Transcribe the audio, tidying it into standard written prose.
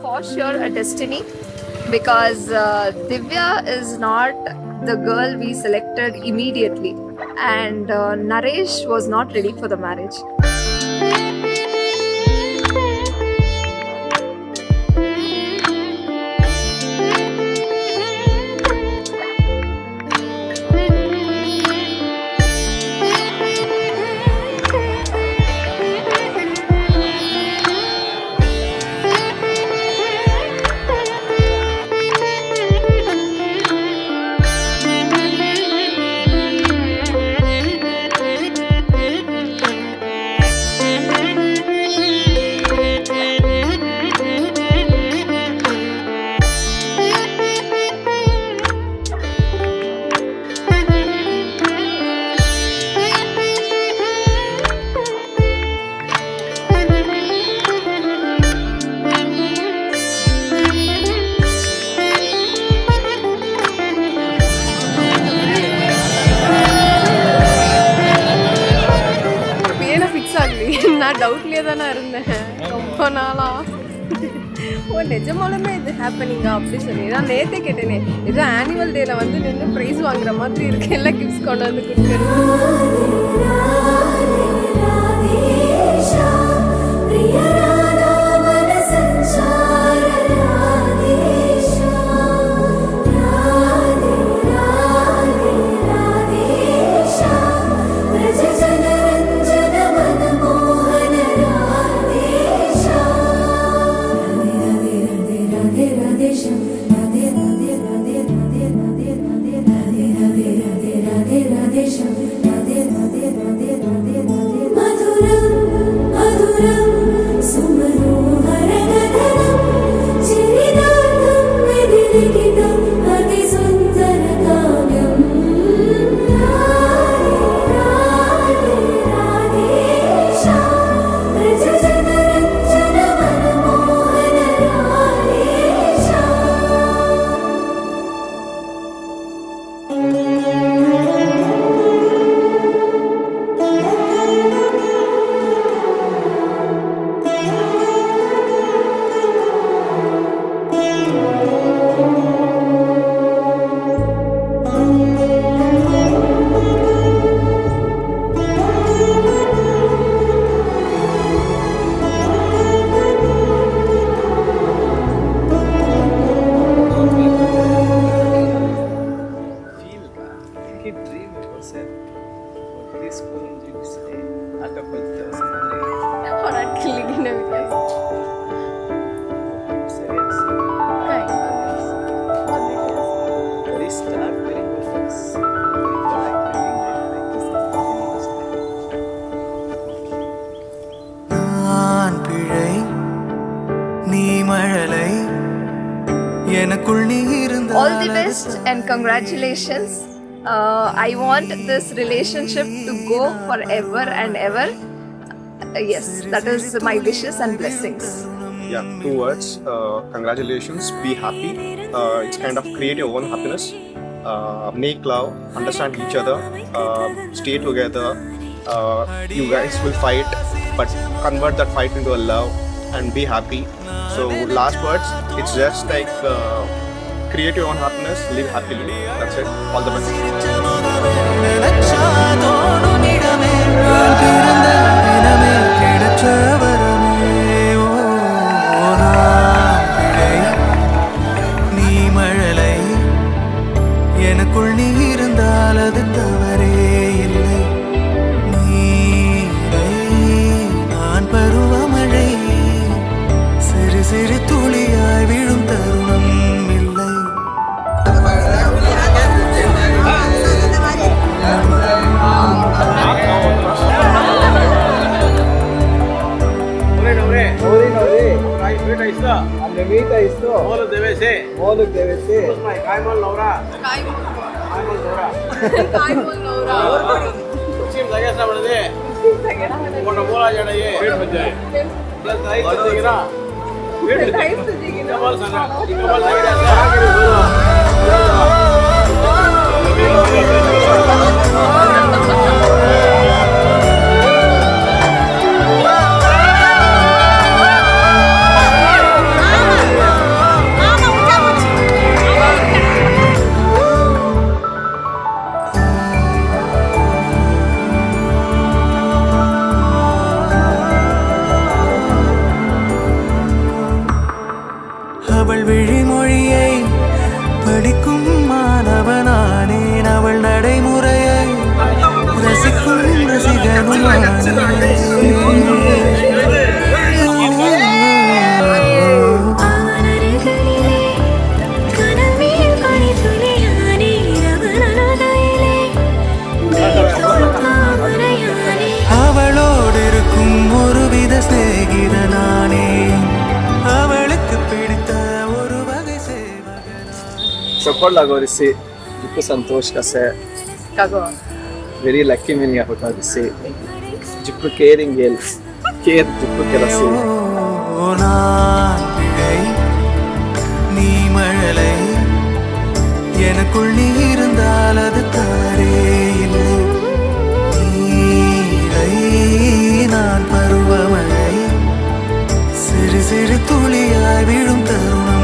for sure a destiny because Divya is not the girl we selected immediately, and Naresh was not ready for the marriage. நான் டவுட்லேயே தானே இருந்தேன் ரொம்ப நாளா. ஓ நிஜமாலுமே இது ஹேப்பனிங்கா அப்படி சொல்லி நான் நேற்றே கேட்டேனே, ஏதோ ஆனுவல் டேல வந்து நின்று ப்ரைஸ் வாங்குற மாதிரி இருக்கு, எல்லாம் கிஃப்ட்ஸ் கொண்டு வந்து கொடுக்குறது. All the best and congratulations. I want this relationship to go forever and ever. Yes, that is my wishes and blessings. Yeah, 2 words. Congratulations. Be happy. It's kind of create your own happiness. Make love. Understand each other. Stay together. You guys will fight, but convert that fight into a love and be happy. So last words. It's just like create your own happiness. Live happily. That's it. All the best. எனக்குள் நீ இருந்தால் அது தவறே இல்லை. நீரை நான் பருவமழை சிறு சிறு துளியாய் விழும் தருணம் இல்லை. Amrita isto. Molo debe ser. Molo debe ser. Kaimol Laura. Kaimol Laura. Kaimol Laura. Sim lagya sa bade. Kona bola jana ye. Wait bajay. Plus nice to digira. Wait nice to digira. Kamal sana. Kamal lagya sa. அவளோடு இருக்கும் ஒருவித சிநேகிதனானே அவளுக்கு பிடித்த ஒரு வகை So כל agora Dico Santosh ka se Kago. very lucky meni hota se Dico caring girl care Dico kera se நான் பிழை நீ மழலை எனக்குள் நீ இருந்தால் அது தவறே இல்லை நீரை நான் பருவமழை சிறு சிறு துளியாய் விழும் தருணம்